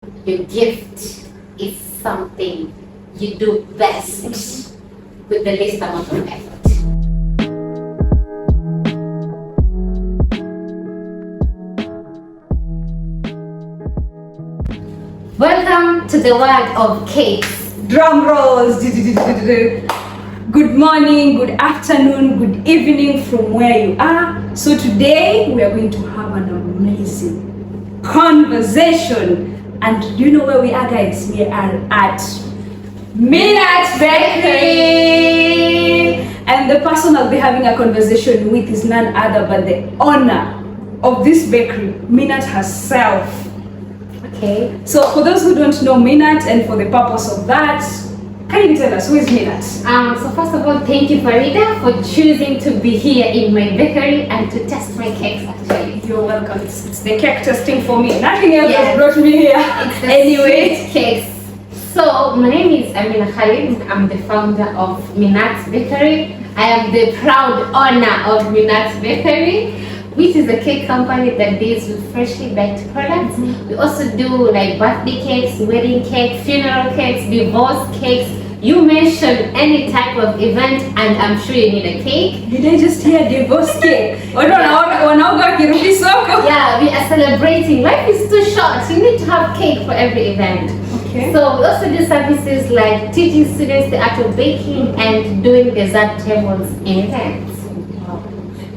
Your gift is something you do best with the least amount of effort. Welcome to the world of cakes. Drum rolls. Good morning, good afternoon, good evening from where you are. So today we are going to have an amazing conversation. And do you know where we are, guys? We are at Minat Bakery. And the person I'll be having a conversation with is none other but the owner of this bakery, Minat herself. Okay. So for those who don't know Minat, and for the purpose of that, can you tell us who is Minat? So first of all, thank you Farida for choosing to be here in my bakery and to test my cakes actually. You're welcome. It's the cake testing for me. Nothing else Yes. has brought me here. It's the Anyway. sweet cakes. So my name is Amina Khalid. I'm the founder of Minat Bakery. I am the proud owner of Minat Bakery, which is a cake company that deals with freshly baked products. We also do like birthday cakes, wedding cakes, funeral cakes, divorce cakes. You mention any type of event and I'm sure you need a cake. Did I just hear divorce cake? Yeah, we are celebrating. Life is too short. You need to have cake for every event. Okay. So we also do services like teaching students the art of baking and doing dessert tables in events.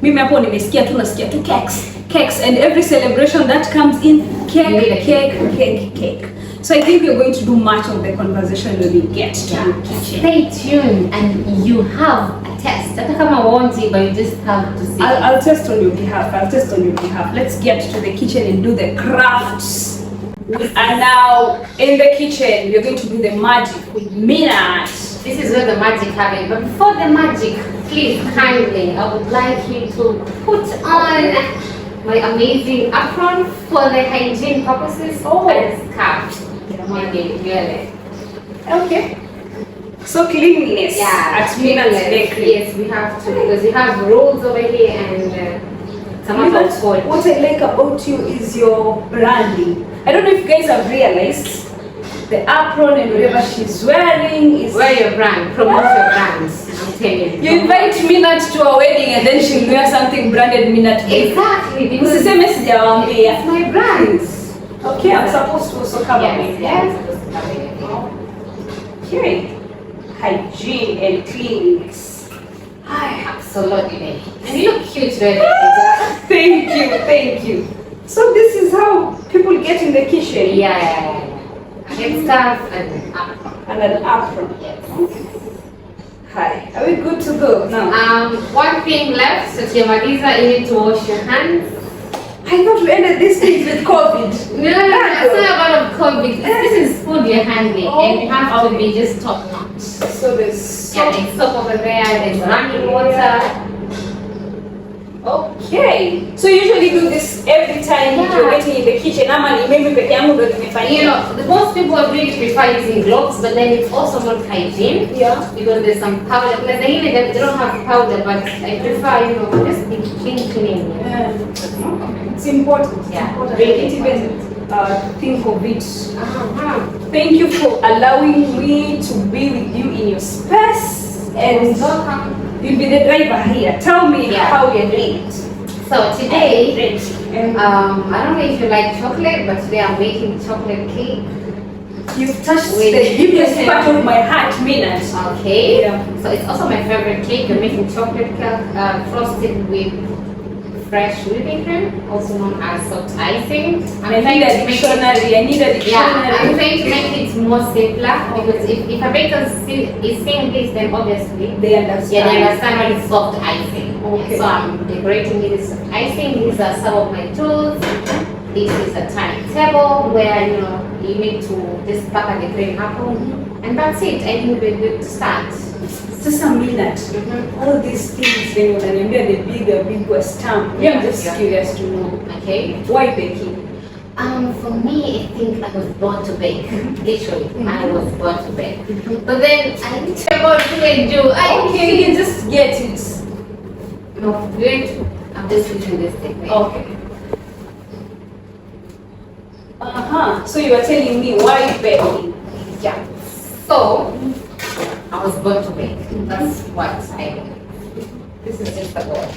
Mimi hapo nimesikia tu nasikia tu cakes and every celebration that comes in cake. So I think we're going to do much of the conversation when we get to the kitchen. Stay tuned and you have a test. Hata kama won't, but you just have to see. I'll test on your behalf. Let's get to the kitchen and do the crafts. And now in the kitchen, we're going to do the magic with Minat. This is where the magic happens. But before the magic, please kindly, I would like you to put on my amazing apron for the hygiene purposes. And scarf. Okay. So cleanliness at Minat Bakery. Yes, we have to, because we have rules over here and some of us code. What I like about you is your branding. I don't know if you guys have realized the apron and whatever she's wearing is... Wear your brand, promote your brands. I'm telling you. You invite Minat to a wedding and then she'll wear something branded Minat. Exactly, because Usiseme sijawaambia. it's my brand. Okay, I'm supposed to also cover me. Yes. Okay. Hygiene and cleanliness. Absolutely. And you look cute today. Thank you. So this is how people get in the kitchen. Yeah. And scarf and apron. And an apron. Yes. Hi. Are we good to go now? One thing left, so Maliza, you need to wash your hands. I thought we ended this thing with COVID. No, it's not about COVID. This is food you're handling, and you have to be just top notch. So there's soap. There's soap over there, there's running water. Okay. So you usually do this every time you're waiting in the kitchen. You know, most people really prefer using gloves, but then it's also not hygiene. Yeah. Because there's some powder. Like they don't have powder, but I prefer, just be clean. Yeah. It's important. Yeah. I Really didn't even think of it. Uh-huh. Thank you for allowing me to be with you in your space. And Welcome. you'll be the driver here. Tell me how you're doing it. So today, And I don't know if you like chocolate, but today I'm making chocolate cake. you've touched With the deepest part of my heart, Minat. Okay. Yeah. So it's also my favorite cake. I'm making chocolate cake frosted with fresh whipping cream, also known as soft icing. I need a dictionary. I'm trying to make it more simpler because if a baker is seeing this, then obviously They understand. they understand what is soft icing. Okay. So I'm decorating it with soft icing. These are some of my tools. This is a tiny table where you need to just pack the cream apple, and that's it. I think we're good to start. Just a minute. All these things, they would remember the big stamp. Yeah, I'm just curious to know. Okay. Why baking? For me, I think I was born to bake. Literally, I was born to bake. But then I didn't know what to do. Okay, you just get it. No, wait. I'm just using this technique. Okay. So you were telling me why baking? Yeah. So I was born to bake. That's what I do. This is just the word.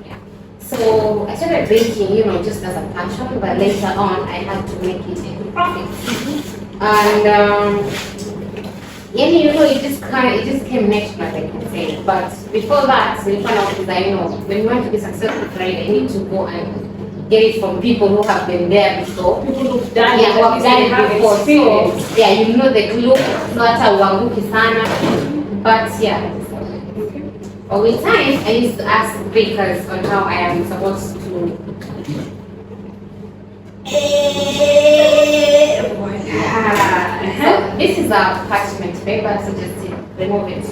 Yeah. So I started baking, just as a passion, but later on I had to make it into profit. And it just came natural, I can say. But before that, we found out that when you want to be successful trader, you need to go and get it from people who have been there before. People who've done Yeah, who have done it before. Experience. So yeah, you know the clue, not a wanguki sana. But yeah. But with time, I used to ask bakers on how I am supposed to. So this is a parchment paper, so just remove it.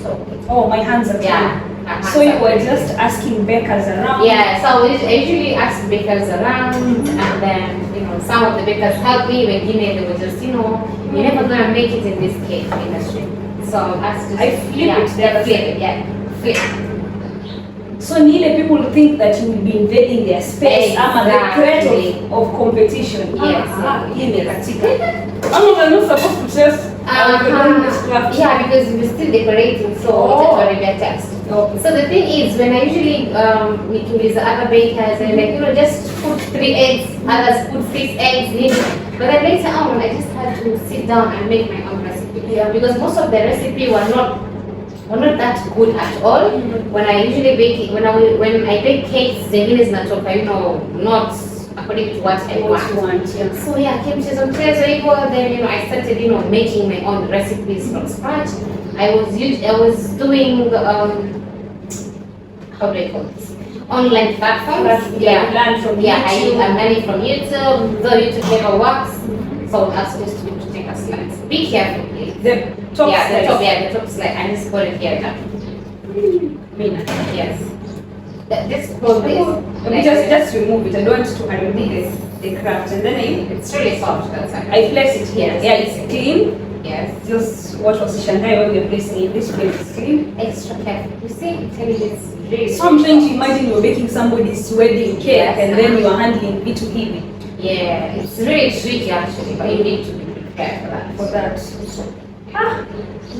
Oh, my hands are clean. So you were just asking bakers around? Yeah, so I usually ask bakers around, and then some of the bakers help me. When they were just you're never gonna make it in this cake industry. So I flip it. So Nile, people think that you will be invading their space. I'm the threat of competition. Yes. I'm not supposed to just. Yeah, because we're still decorating, so it's already a test. Okay. So the thing is, when I usually meet with the other bakers, and just put 3 eggs, others put 6 eggs, but then later on, I just had to sit down and make my own recipe. Yeah. Because most of the recipe were not that good at all. When I usually bake, when I bake cakes, the is not not according to what I want. Yeah. So yeah, came to some then I started making my own recipes from scratch. I was doing how do I call this? Online platforms. Learn from YouTube. I'm learning from YouTube. Though YouTube never works, so that's supposed to take a slides. Be careful, please. The top the top slide. I just put it here now. Mina. Yes. This hold this. Let me just remove it. I don't want to undo the craft, and then it's really soft. That's I place it here. Yes. Yeah, it's clean. Yes. Just what was Shanghai when we are placing it. This place is clean. Extra careful. You see, I'm telling you, it's really. So I'm trying to imagine you're baking somebody's wedding cake, and then you are handling it to him. Yeah, it's really tricky actually, but you need to be prepared for that.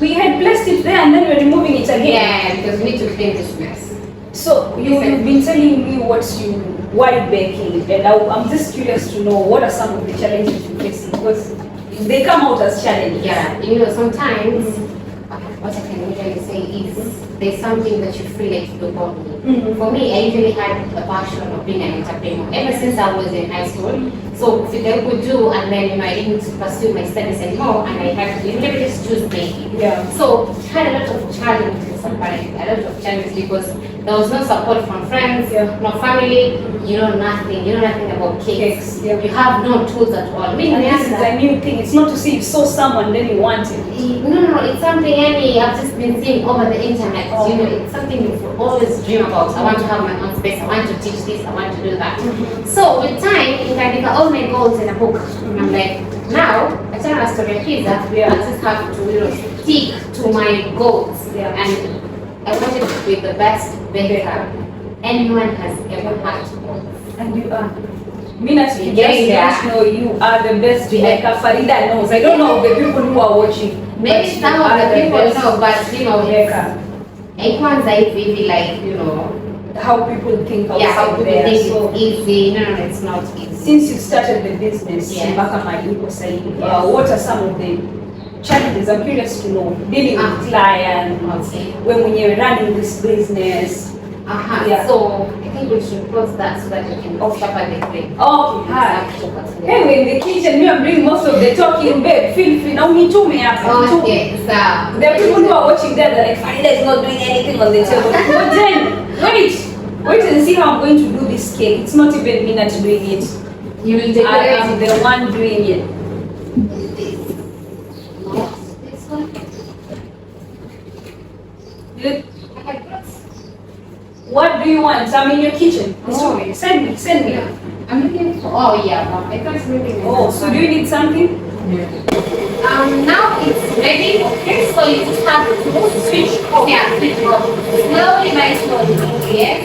We had placed it there, and then we're removing it again. Yeah, because we need to clean this mess. So you've been telling me why baking, and I'm just curious to know what are some of the challenges you're facing, because they come out as challenges. Yeah, sometimes what I can usually say is there's something that you feel like you do for me. For me, I usually had a passion of being an entrepreneur ever since I was in high school. So if I could do, and then I didn't pursue my studies anymore, and I had to just choose baking. Yeah. So I had a lot of challenges, apparently, a lot of challenges because there was no support from friends, no family, nothing. You know nothing about cakes. Yeah. You have no tools at all. And this is a new thing. It's not to see you saw someone then you want it. No, it's something I've just been seeing over the internet. It's something you always dream about. I want to have my own space. I want to teach this. I want to do that. So with time, if I make all my goals in a book, I'm like, now I tell a story of pizza. I just have to stick to my goals. And I wanted to be the best baker anyone has ever had. And you are. Mina, just know you are the best baker. Farida knows. I don't know the people who are watching. Maybe some of the people know, but everyone's how people think how people there. think So, it's easy. No, it's not easy. since you started the business, what are some of the challenges? I'm curious to know. Dealing with clients, when you're running this business. So I think we should close that so that we can stop at the break. Okay. Hey, we're in the kitchen. I'm doing most of the talking, babe. Feel free. Now me too, me up. Okay, so there are people who are watching there. They're like, Farida is not doing anything on the table. But then, wait and see how I'm going to do this cake. It's not even me that's doing it. You will decorate. I am the one doing it. This one. What do you want? I'm in your kitchen. Send me. I'm looking for. I thought maybe. So do you need something? Now it's ready. Okay, so you just have to switch off. Switch off. Slowly by slowly. Yes.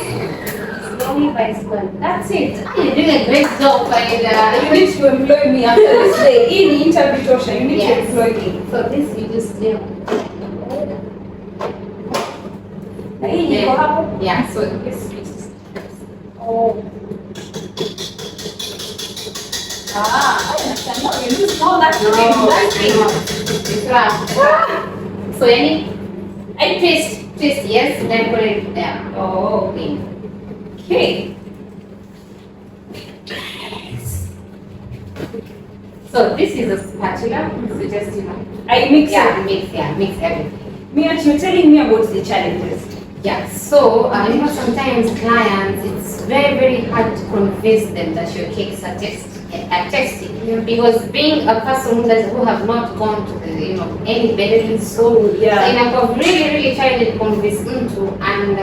deliver is gone. That's it. You're doing a great job, and You need to employ me after this day. In interview, Tosha, you need to Yes. employ me. so this you just Na hii iko hapo. yeah. So this is Oh. I understand. No, you use all that. So any I twist yes, then put it there. Oh. Okay. So this is a spatula. So just I mix it. mix everything. Mia, you're telling me about the challenges. Yeah, so sometimes clients, it's very, very hard to convince them that your cakes are tasty. Because being a person who have not gone to the, any bakery school, so really, really challenging to convince into, and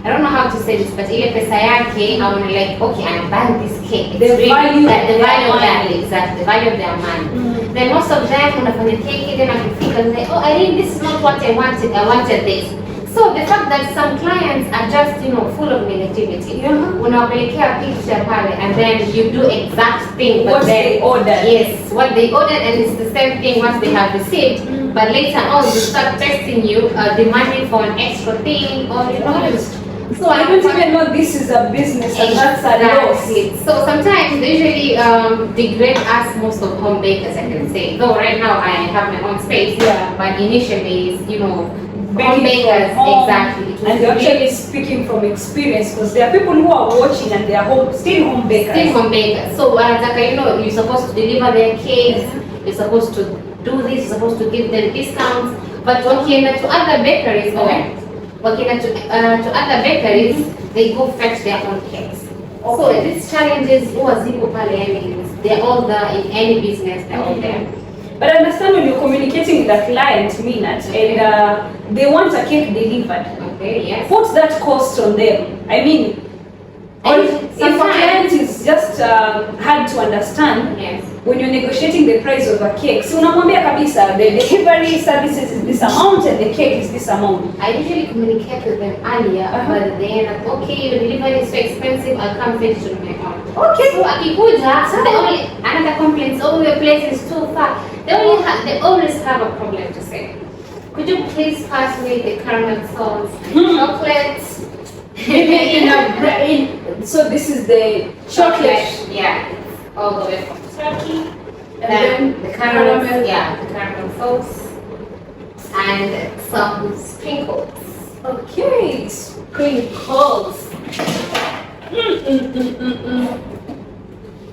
I don't know how to say this, but ile pesa yake, I'm like, okay, I'm buying this cake. It's The value of their exactly, the value of their money. Then most of them unafanya cake, then akifika and say, oh, I think this is not what I wanted. I wanted this. So the fact that some clients are just, full of negativity. Unawapelekea picture pale, and then you do exact thing, but What they ordered. Yes, what they ordered, and it's the same thing once they have received. But later on, they start testing you, demanding for an extra thing, or So I don't even know this is a business, and that's a loss. So sometimes they usually degrade us, most of home bakers, I can say. Though right now I have my own space, but initially, home bakers, exactly. And you're actually speaking from experience, because there are people who are watching and they are still home bakers. Still home bakers. So you're supposed to deliver their cakes, you're supposed to do this, you're supposed to give them discounts. But when to other bakeries, to other bakeries, they go fetch their own cakes. So these challenges, they're all there in any business, they're all there. But I understand when you're communicating with a client, Minat, and they want a cake delivered. Okay, yes. What's that cost on them? I mean, if a client is just hard to understand, yes, when you're negotiating the price of a cake, so unamwambia kabisa, the delivery services is this amount and the cake is this amount. I usually communicate with them earlier, but they end up, okay, your delivery is so expensive, I'll come fetch it on my own. Okay. So akikuja, another complaint, oh, your place is too far. They always have a problem to say. Could you please pass me the caramel sauce, chocolates? So this is the chocolate. Yeah, all the way from Turkey. And then the caramel, the caramel sauce, and some sprinkles. Okay, sprinkles.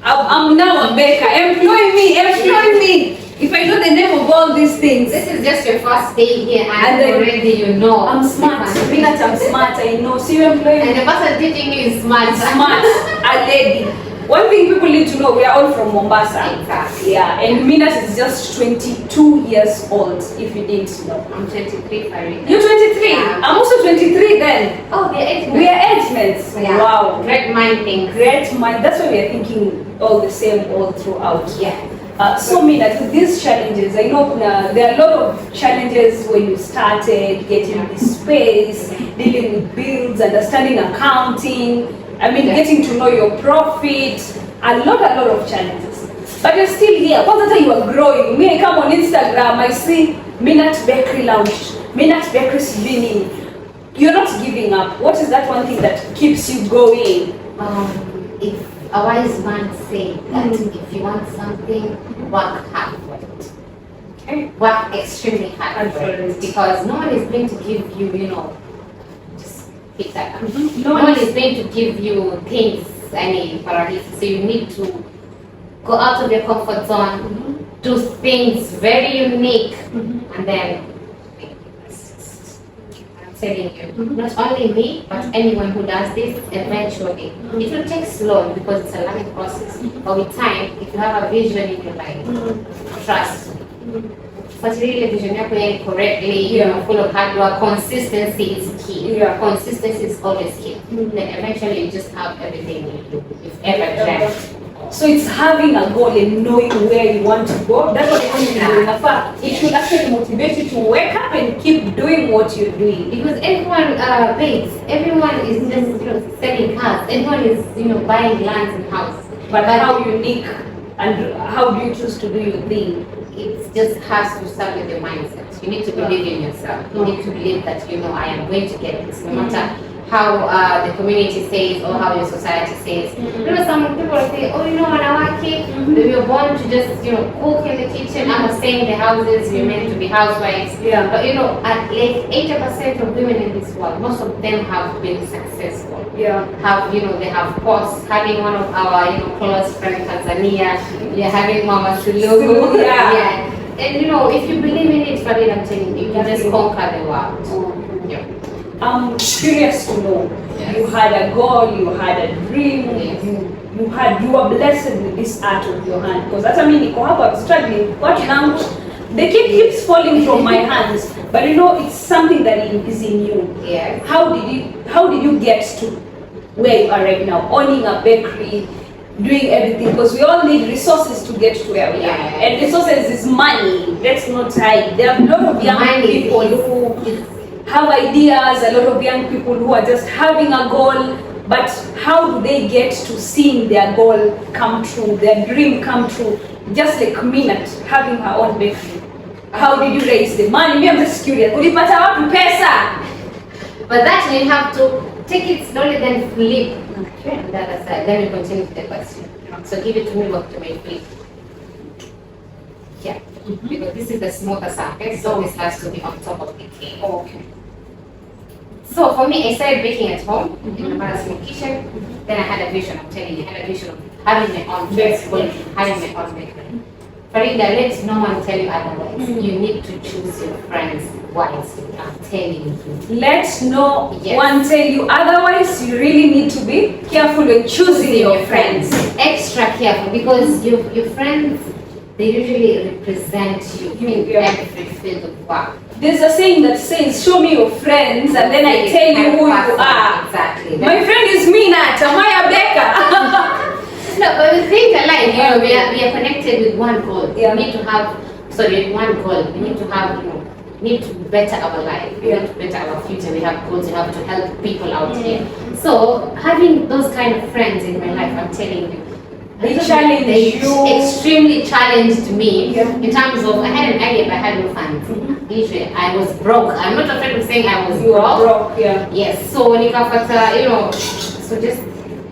I'm now a baker. Employ me. If I know the name of all these things. This is just your first day here, and then already I'm smart. I'm smart. I know. So you employ me. And the person teaching you is smart. Smart, a lady. One thing people need to know, we are all from Mombasa. Exactly. Yeah, and Minat is just 22 years old, if you didn't know. I'm 23, Farid. You're 23? Yeah. I'm also 23 then. Oh, we are age mates. We are age mates. Yeah. Wow. Great mind things. Great mind. That's why we are thinking all the same all throughout. Yeah. So Minat, with these challenges, I know there are a lot of challenges when you started getting this space, dealing with bills, understanding accounting, getting to know your profit, a lot of challenges. But you're still here. What that you are growing? Me, I come on Instagram, I see Minat Bakery Lounge, Minat Bakery Spinning. You're not giving up. What is that one thing that keeps you going? If a wise man say that if you want something, work hard for it. Okay. Work extremely hard for it, because no one is going to give you, just pick that up. No one is going to give you things, so you need to go out of your comfort zone, do things very unique, and then I'm telling you, not only me, but anyone who does this, eventually, it will take slow because it's a learning process. But with time, if you have a vision in your life, trust me. But really, vision correctly, full of hard work, consistency is key. Yeah. Consistency is always key. Then eventually you just have everything you've ever dreamt. So it's having a goal and knowing where you want to go. That's what I want to do. In fact, it should actually motivate you to wake up and keep doing what you're doing. Because everyone bakes, everyone is just selling cars, everyone is buying lands and houses. But how unique and how do you choose to do your thing? It just has to start with your mindset. You need to believe in yourself. You need to believe that I am going to get this, no matter how the community says or how your society says. Some people say, wanawake, we were born to just cook in the kitchen. I'm not saying the houses we're meant to be housewives. Yeah. But at like 80% of women in this world, most of them have been successful. Yeah. They have posts. Having one of our close friends, Tanzania, having Mama Suluhu. Yeah. And if you believe in it, Farid, I'm telling you, you can just conquer the world. Yeah. I'm curious to know. Yes. You had a goal, you had a dream, Yes. you were blessed with this art of your hand. Because that's I'm struggling. What now? The kid keeps falling from my hands, but it's something that is in you. Yes. How did you get to where you are right now, owning a bakery, doing everything? Because we all need resources to get to where we are, and resources is money. Let's not hide. There are a lot of young people who have ideas, a lot of young people who are just having a goal, but how do they get to seeing their goal come true, their dream come true? Just like Minat having her own bakery. How did you raise the money? Me, I'm just curious. Ulipata wapi pesa? But that you have to take it slowly, then flip on the other side. Then we continue with the question. So give it to me, walk to my feet. Yeah. Because this is the smoother surface, so this has to be on top of the cake. Okay. So for me, I started baking at home in a small kitchen. Then I had a vision. I'm telling you, I had a vision of having my own bakery, having my own bakery. Farida, let no one tell you otherwise. You need to choose your friends wisely. I'm telling you. Let no one tell you otherwise. You really need to be careful when choosing your friends. Extra careful, because your friends, they usually represent you in every field of work. There's a saying that says, show me your friends and then I tell you who you are. Exactly. My friend is Minat. Am I a baker? No, but we think alike. We are connected with one goal. Yeah. We need to have, one goal. We need to have, need to better our life. We need to better our future. We have goals. We have to help people out here. So having those kind of friends in my life, I'm telling you, they challenge you. Extremely challenged me in terms of, I had an idea but I had no funds. Literally, I was broke. I'm not afraid of saying I was broke. Yes. So when you come so just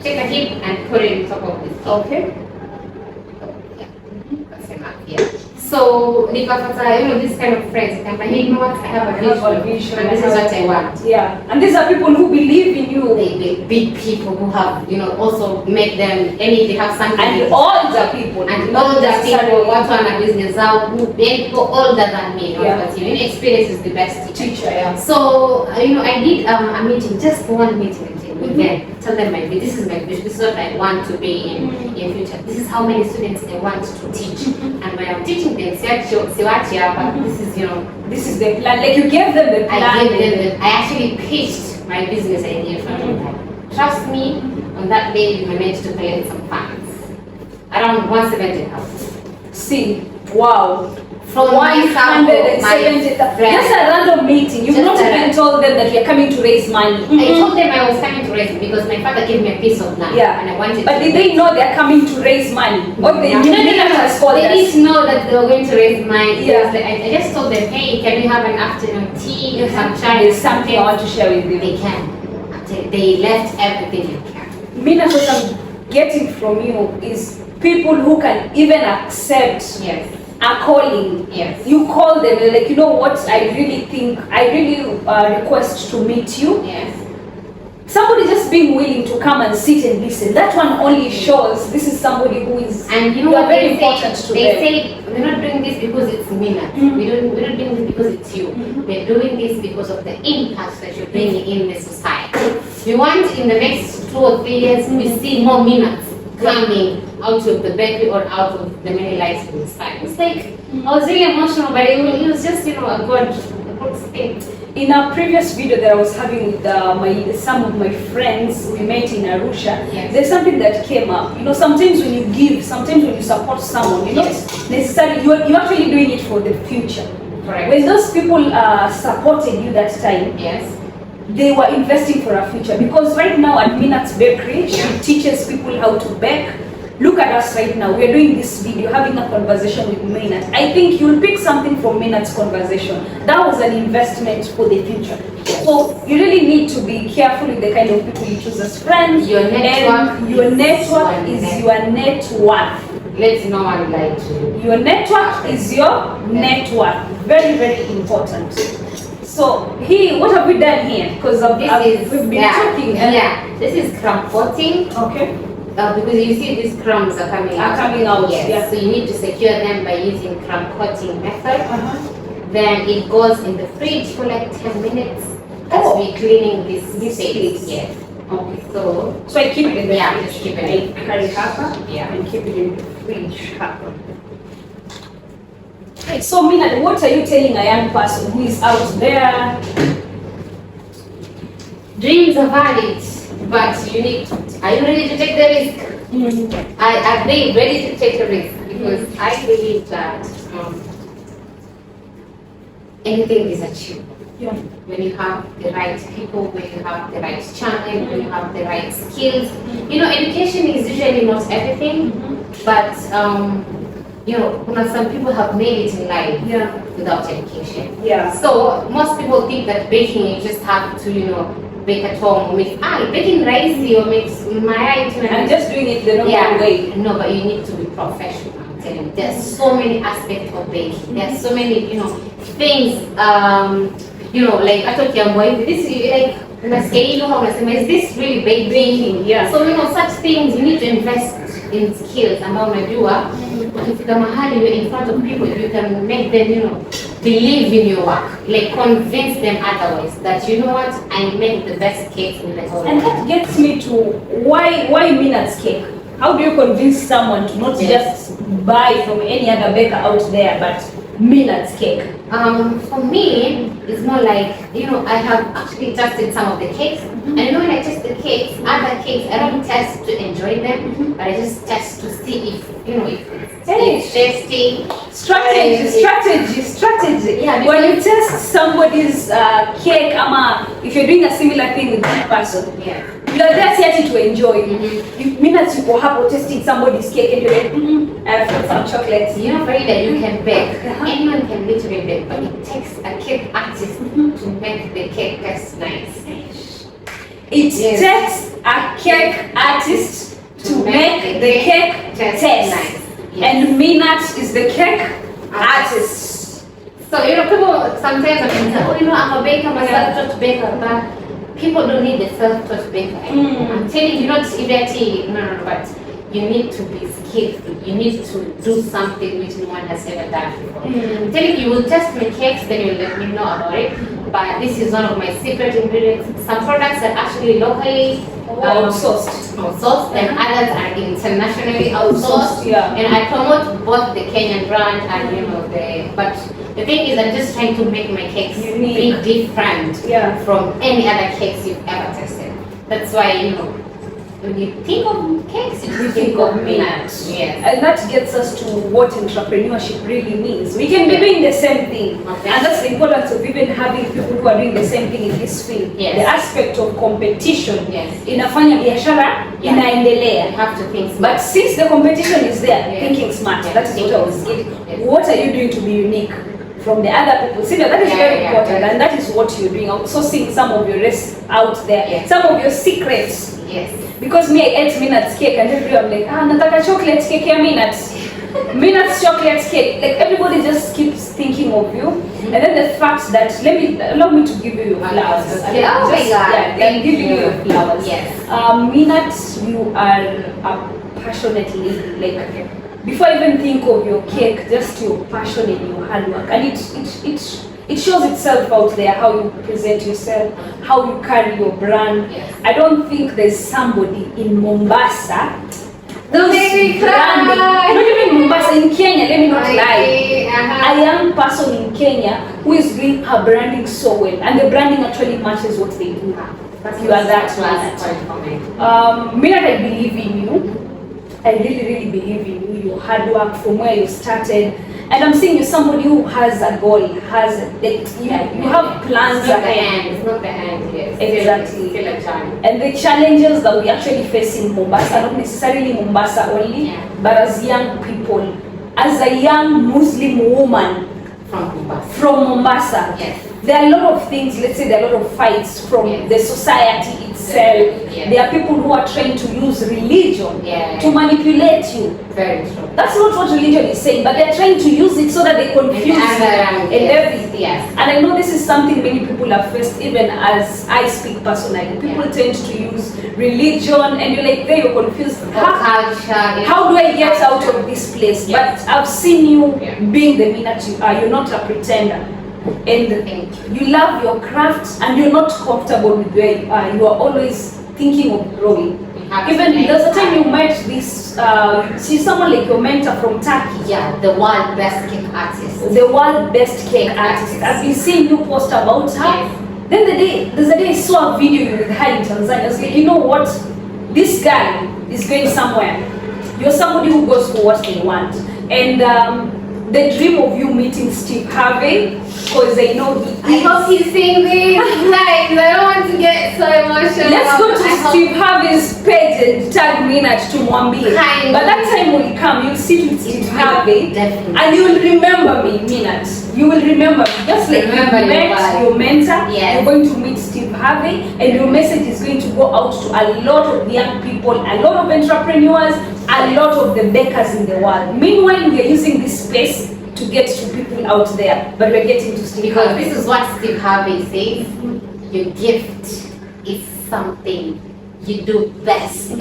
take a hit and put it on top of this. Okay. That's enough. Yeah. So nikapata, this kind of friends, I have a vision, and this is what I want. Yeah. And these are people who believe in you. They big people who have, also make them, they have something. And older people. And older people, what run a business out, many people older than me. But experience is the best teacher. Yeah. So, I did a meeting, just one meeting. Again, tell them this is my vision, this is what I want to be in future. This is how many students I want to teach. And when I'm teaching them, but this is, this is the plan. Like you gave them the plan. I actually pitched my business idea for them. Trust me, on that day we managed to collect some funds. Around 170,000. See, wow. From 170,000. Just a random meeting. You've not even told them that you're coming to raise money. I told them I was coming to raise it because my father gave me a piece of land. Yeah. And I wanted but did they know they're coming to raise money? Or they didn't know that they were going to raise money. Yeah. I just told them, hey, can we have an afternoon tea, some chai, there's something I want to share with you. They can. They left everything they can. Mina, what I'm getting from you is people who can even accept a calling. Yes. You call them, they're like, you know what, I really request to meet you. Yes. Somebody just being willing to come and sit and listen. That one only shows this is somebody who is, and you know what very important to them. They say, we're not doing this because it's Mina. We're not doing this because it's you. We're doing this because of the impact that you're bringing in the society. We want in the next 2 or 3 years, we see more Minas coming out of the bakery or out of the many lives in this time. It's like, I was really emotional, but it was just, a good thing. in a previous video that I was having with some of my friends, we met in Arusha. Yes. There's something that came up. You know, sometimes when you give, sometimes when you support someone, you're not necessarily you're actually doing it for the future. Correct. When those people supported you that time, Yes. they were investing for a future. Because right now at Minat's Bakery, she teaches people how to bake. Look at us right now. We are doing this video, having a conversation with Minat. I think you'll pick something from Minat's conversation. That was an investment for the future. So you really need to be careful with the kind of people you choose as friends. Your network. And your network is your net worth. Let's no one lie to you. Your network is your network. Very, very important. So here, what have we done here? Because we've been talking. This is crumb coating. Okay. Because you see these crumbs are coming out. Yes. Yeah. So you need to secure them by using crumb coating method. Then it goes in the fridge for like 10 minutes as we cleaning this space. Yes. Okay. So I keep it in the fridge. Just keep it in the carry half. Yeah. And keep it in the fridge half. Okay, so Mina, what are you telling a young person who is out there? Dreams are valid, but you need to. Are you ready to take the risk? Are they ready to take the risk? Because I believe that anything is achievable. Yeah. When you have the right people, when you have the right channel, when you have the right skills. You know, education is usually not everything, but you know, some people have made it in life without education. Yeah. So most people think that baking, you just have to, you know, bake at home or mix baking rice or mix mayai and just doing it the normal way. No, but you need to be professional. I'm telling you, there's so many aspects of baking. There's so many, you know, things. You know, like I thought you're going. This is like is this really baking? Yeah. So you know, such things you need to invest in skills. And unajua, ukifika mahali you're in front of people, you can make them, you know, believe in your work, like convince them otherwise that you know what, I make the best cake in the whole world. And that gets me to why Minat's cake. How do you convince someone to not just buy from any other baker out there, but Minat's cake? For me, it's more like, you know, I have actually tested some of the cakes, and you know, when I test the cakes, other cakes, I don't test to enjoy them, but I just test to see if, you know, if it's tasty. Strategy. Yeah, when you test somebody's cake, if you're doing a similar thing with that person, you are there yet to enjoy. Minutes you go hapo testing somebody's cake and you're like, I've got some chocolates. You know, Farida, you can bake. Anyone can literally bake, but it takes a cake artist to make the cake taste nice. It takes a cake artist to make the cake taste nice. And Minat is the cake artist. So, you know, people sometimes say, oh, you know, I'm a baker, I'm a self-taught baker, but people don't need a self-taught baker. I'm telling you, not even no, but you need to be skillful. You need to do something which no one has ever done before. I'm telling you, you will test my cakes, then you'll let me know about it. But this is one of my secret ingredients. Some products are actually locally outsourced, and others are internationally outsourced. And I promote both the Kenyan brand and, you know, but the thing is, I'm just trying to make my cakes be different from any other cakes you've ever tasted. That's why, you know, when you think of cakes, you think of Minat. Yes. And that gets us to what entrepreneurship really means. We can be doing the same thing. And that's the importance of even having people who are doing the same thing in this field. The aspect of competition. Inafanya biashara inaendelea. You have to think smart. But since the competition is there, thinking smart. That is what I was getting. What are you doing to be unique from the other people? See, that is very important, and that is what you're doing. Outsourcing some of your risks out there, some of your secrets. Because me, I ate Minat's cake, and everyone like, nataka chocolate cake ya Minat. Minat's chocolate cake. Like everybody just keeps thinking of you, and then the fact that allow me to give you your flowers. Okay. Oh my God! I'm giving you your flowers. Minat, you are a passionate lady. Like before I even think of your cake, just your passion and your hard work, and it shows itself out there, how you present yourself, how you carry your brand. I don't think there's somebody in Mombasa. Don't make me cry. Not even Mombasa, in Kenya, let me not lie. a young person in Kenya who is doing her branding so well, and the branding actually matches what they do. You are that man. Minat, I believe in you. I really believe in you. Your hard work from where you started, and I'm seeing you're somebody who has a goal, you have plans ahead. It's not the end, yes. Exactly. Still a journey. And the challenges that we actually face in Mombasa, not necessarily Mombasa only, but as young people, as a young Muslim woman from Mombasa, yes. There are a lot of things, let's say there are a lot of fights from the society itself. Yes. There are people who are trying to use religion to manipulate you. Very true. That's not what religion is saying, but they're trying to use it so that they confuse you and everything. Yes. And I know this is something many people have faced, even as I speak personally. People tend to use religion and you're like, there you're confused. How do I get out of this place? Yes. But I've seen you being the Minat you are. You're not a pretender. And you love your craft and you're not comfortable with where you are. You are always thinking of growing. Even there's a time you met this, she's someone like your mentor from Turkey. Yeah, the world best cake artist. The world best cake artist. I've been seeing you post about her. Yes. Then there's a day I saw a video with her in Tanzania. I was like, you know what? This guy is going somewhere. You're somebody who goes for what they want. And the dream of you meeting Steve Harvey, because I know I hope he's saying this. Like, I don't want to get so emotional. Let's go to Steve Harvey's page and tag Minat to Mwambi. But that time will come, you'll sit with Steve Harvey, and you will remember me, Minat. You will remember me. Just like you met your mentor, you're going to meet Steve Harvey, and your message is going to go out to a lot of young people, a lot of entrepreneurs, a lot of the bakers in the world. Meanwhile, we are using this space to get to people out there, but we're getting to Steve Harvey. This is what Steve Harvey says. Your gift is something you do best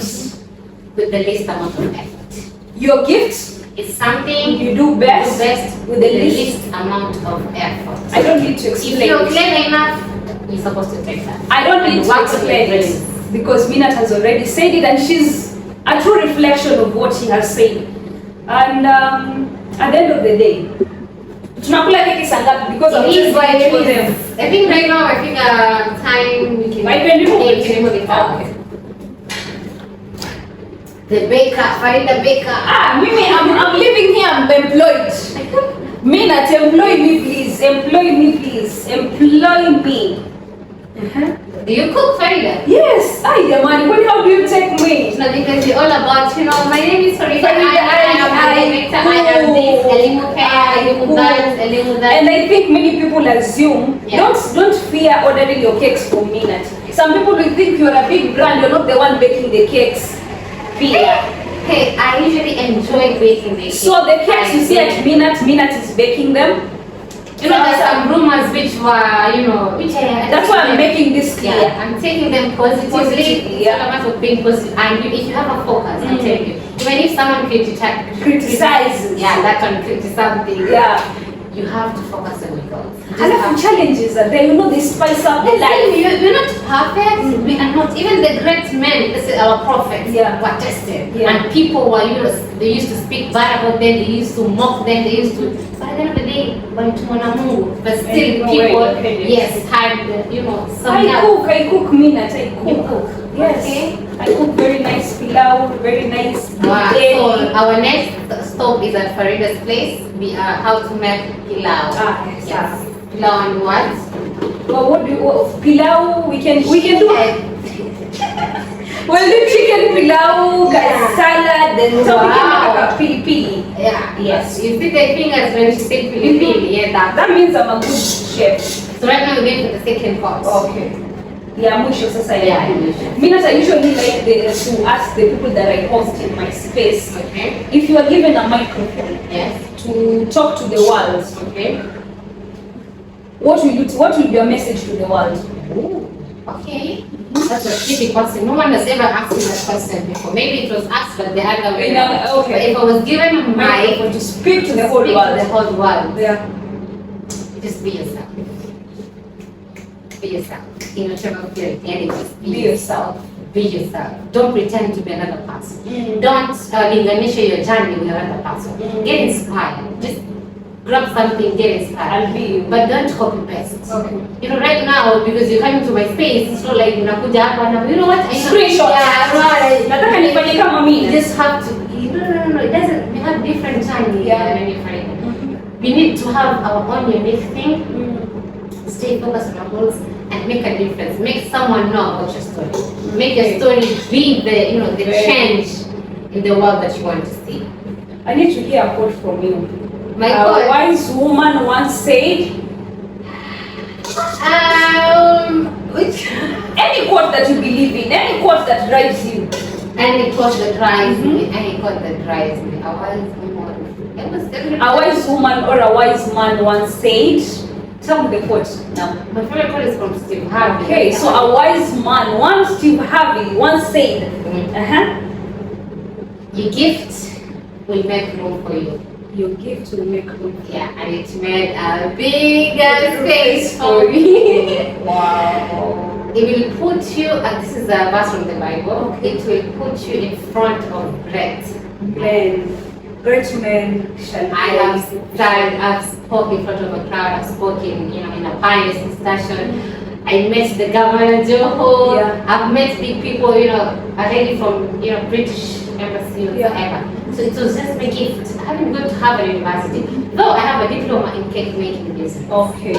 with the least amount of effort. Your gift is something you do best with the least amount of effort. I don't need to explain. If you're clever enough, you're supposed to take that. I don't need to explain it because Minat has already said it, and she's a true reflection of what she has said. And at the end of the day, tunakula keki sangapi because of this for them. I think right now time we can remove it out. Okay. The baker, Farida baker. Mimi, I'm living here, I'm employed. Minat, employ me please, employ me please, employ me. Do you cook, Farida? Yes, Yamani, how do you take me? No, because you're all about, my name is Farida. I am this, Elimu that. And I think many people assume, don't fear ordering your cakes from Minat. Some people will think you're a big brand, you're not the one baking the cakes. Hey, I usually enjoy baking the cakes. So the cakes you see at Minat is baking them. There's some rumors which were, that's why I'm making this clear. Yeah, I'm taking them positively. It's all a matter of being positive. And if you have a focus, I'm telling you, even if someone criticizes, that one criticizes something, you have to focus on your goals. And the challenges are there, they spice up the life. We're not perfect. We are not. Even the great men, our prophets, were tested. And people were, they used to speak bad about them, they used to mock them, they used to. But at the end of the day, but still people, had, some I cook, Minat, I cook. You cook. Yes. Okay. I cook very nice pilau, very nice. Wow. So our next stop is at Farida's place. We are how to make pilau. Yes. Pilau and what? Well, pilau? We can do we'll do chicken pilau, salad, and so we can make a pili-pili. Yes. You see the fingers when she said pili-pili. That means I'm a good chef. So right now we're going for the second part. Okay. Mwisho sasa Minat, I usually like to ask the people that I host in my space, if you are given a microphone to talk to the world, what will be your message to the world? Okay. That's a tricky question. No one has ever asked me that question before. Maybe it was asked, but the other way around. But if I was given a mic to speak to the whole world, just be yourself. Be yourself. In whatever field, just be yourself. Be yourself. Don't pretend to be another person. Don't initiate your journey with another person. Get inspired. Just grab something, get inspired. I'll be you. But don't copy paste. Okay. You know, right now, because you're coming to my space, it's not like unakuja hapa na you know what? Screenshot. Yeah, right. Nataka nifanye kama mimi. You just have to. No. It doesn't. We have different time. Yeah. We need to have our own unique thing. Stay focused on our goals and make a difference. Make someone know about your story. Make your story be the change in the world that you want to see. I need to hear a quote from you. My A God. wise woman once said, Which? any quote that you believe in, any quote that drives you. Any quote that drives me. Any quote that drives me. A wise woman. A wise woman or a wise man once said, tell me the quote now. My favorite quote is from Steve Harvey. Okay, so a wise man, Steve Harvey, once said, Your gift will make room for you. your gift will make room for you. Yeah, and it made a bigger space for me. Wow. It will put you, and this is a verse from the Bible, it will put you in front of great Men, great men shall I've spoken in front of a crowd, I've spoken, in a pioneer discussion. I met the governor Joho. Yeah. I've met big people, a lady from, British embassy or whatever. So it was just my gift. I haven't gone to Harvard University, though I have a diploma in cake making business. Okay.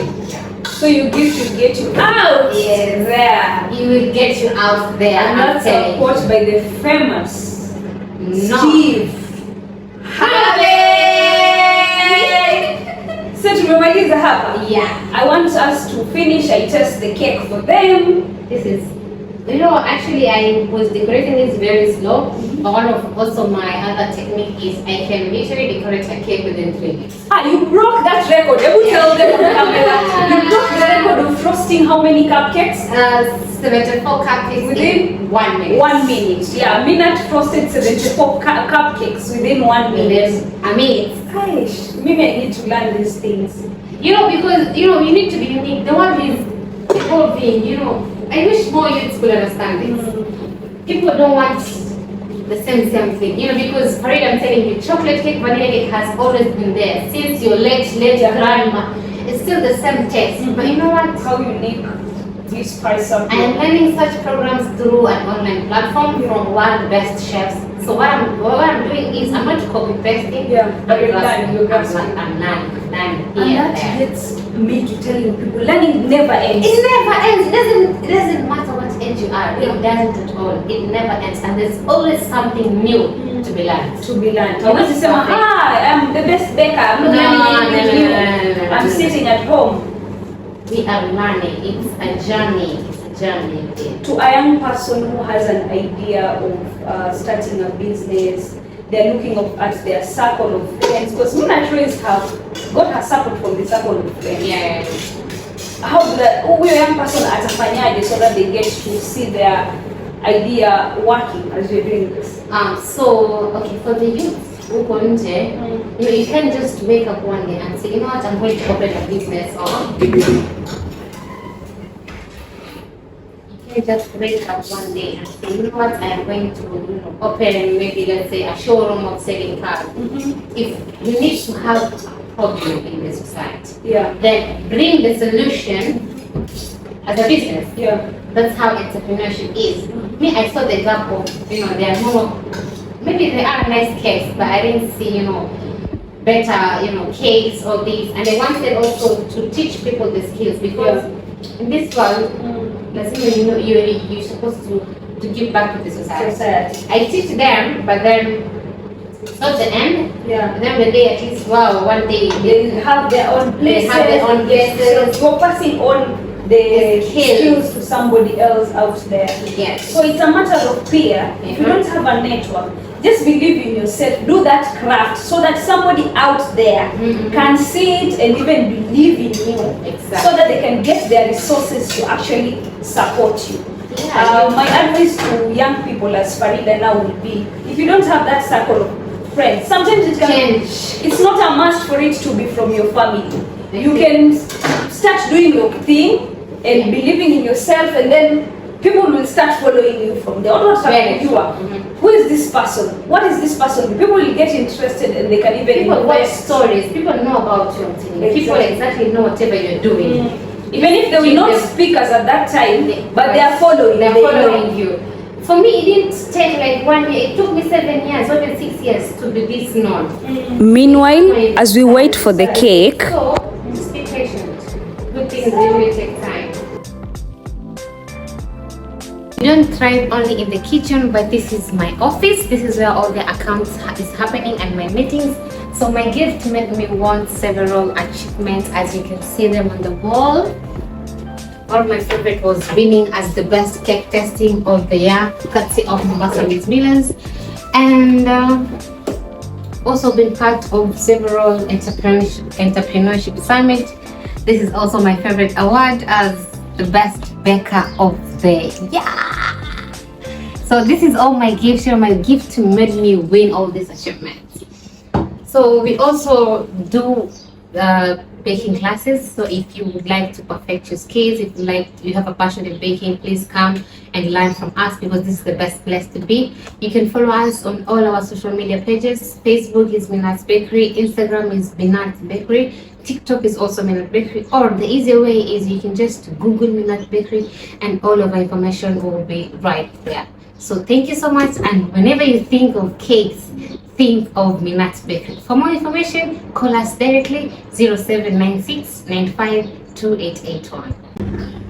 So your gift will get you out there. It will get you out there. And that's a quote by the famous Steve Harvey. So tumemaliza hapa. Yeah. I want us to finish. I test the cake for them. This is, actually I was decorating this very slow. But one of also my other technique is I can literally decorate a cake within 3 minutes. You broke that record. I will tell them on camera. You broke the record of frosting how many cupcakes? 74 cupcakes Within 1 minute. 1 minute. Yeah, Minat frosted 74 cupcakes within 1 minute. I mean, Gosh, maybe I need to learn these things. because you need to be unique. The world is evolving. I wish more youths could understand this. People don't want the same thing. Because Farid, I'm telling you, chocolate cake, vanilla cake has always been there since your late grandma. It's still the same taste. But you know what? How unique this price up. I am learning such programs through an online platform from one of the best chefs. So what I'm doing is I'm not copy pasting. But you're learning. I'm learning. And that gets me to telling people, learning never ends. It never ends. It doesn't matter what age you are. It doesn't at all. It never ends, and there's always something new to be learned. I want to say, I'm the best baker. I'm not learning anything new. I'm sitting at home. We are learning. It's a journey. To a young person who has an idea of starting a business, they're looking at their circle of friends, because Mina Trace have got her support from the circle of friends. Yeah. How do that? A young person atafanyaje so that they get to see their idea working as you're doing this? For the youth who you can't just wake up one day and say, I'm going to open a business, or you just wake up one day and say, I am going to open maybe, let's say, a showroom of selling cars. If you need to have a problem in the society, then bring the solution as a business. That's how entrepreneurship is. Me, I saw the gap of, there are more, maybe they are nice cakes, but I didn't see, better, cakes or these. And I wanted also to teach people the skills, because in this world, you're supposed to give back to the society. I teach them, but then it's not the end. Then when they at least, one day they have their own places. So you're passing on the skills to somebody else out there. Yes. So it's a matter of peer. If you don't have a network, just believe in yourself. Do that craft so that somebody out there can see it and even believe in you. Exactly. So that they can get their resources to actually support you. My advice to young people as Farida now will be, if you don't have that circle of friends, sometimes it can change. It's not a must for it to be from your family. You can start doing your thing and believing in yourself, and then people will start following you from there. Very true. Who is this person? What is this person? People will get interested and they can even people watch invest. stories. People know about you. People exactly know whatever you're doing. Even if they will not speak as at that time, but they are following. They're following you. For me, it didn't take like 1 year. It took me 7 years, or even 6 years to be this known. Meanwhile, as we wait for the cake, so just be patient. Good things really take time. We don't thrive only in the kitchen, but this is my office. This is where all the accounts is happening and my meetings. So my gift made me want several achievements, as you can see them on the wall. One of my favorite was winning as the best cake tasting of the year, courtesy of Mombasa Miss Millions, and also been part of several entrepreneurship summit. This is also my favorite award as the best baker of the year. So this is all my gifts. My gift made me win all these achievements. So we also do baking classes. So if you would like to perfect your skills, if you have a passion in baking, please come and learn from us, because this is the best place to be. You can follow us on all our social media pages. Facebook is Minat's Bakery, Instagram is Minat's Bakery, TikTok is also Minat Bakery, or the easier way is you can just Google Minat Bakery and all of our information will be right there. So thank you so much, and whenever you think of cakes, think of Minat's Bakery. For more information, call us directly 0796 95 2881.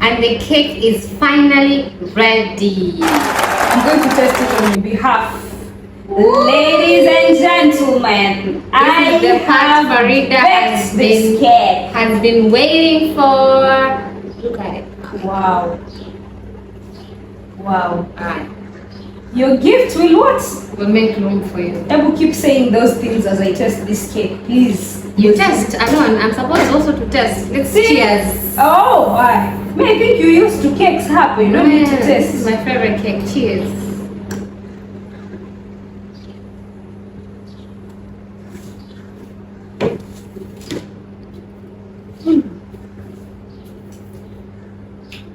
And the cake is finally ready. I'm going to test it on your behalf. Ladies and gentlemen, I have baked this cake. Has been waiting for. Look at it. Wow. Wow. Alright. Your gift will what? We'll make room for you. I will keep saying those things as I test this cake, please. You test alone. I'm supposed also to test. Let's cheers. Oh, why? I think you used to cakes happen. You don't need to test. This is my favorite cake. Cheers.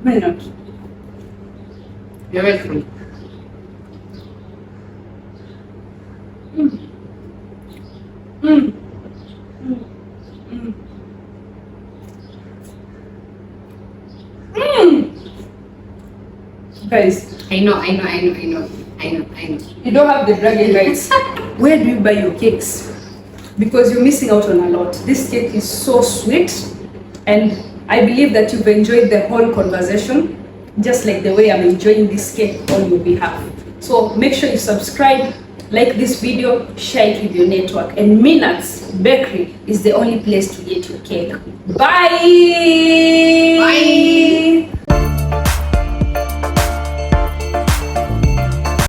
Why not? You're welcome. Guys, I know. you don't have the bragging rights. Where do you buy your cakes? Because you're missing out on a lot. This cake is so sweet, and I believe that you've enjoyed the whole conversation, just like the way I'm enjoying this cake on your behalf. So make sure you subscribe, like this video, share it with your network, and Minat's Bakery is the only place to get your cake. Bye! Bye!